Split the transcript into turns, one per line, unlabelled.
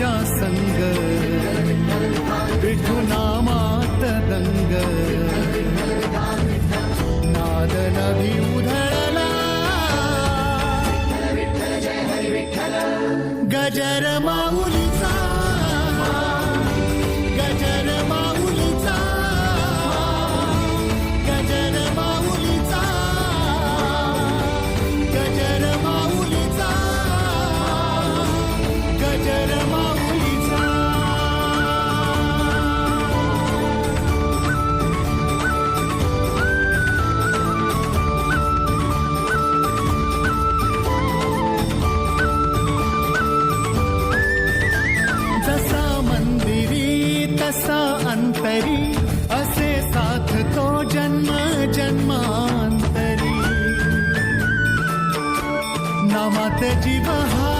तुझ्या संग, विठू नामात दंग, नाद नभी उधळला, गजर माऊलीचा, गजर माऊलीचा, गजर माऊलीचा, गजर माऊलीचा, गजर माऊलीचा. जसा मंदिरी तसा अंतरी, असे साथ तो जन्म जन्मांतरी. नामात जीव हा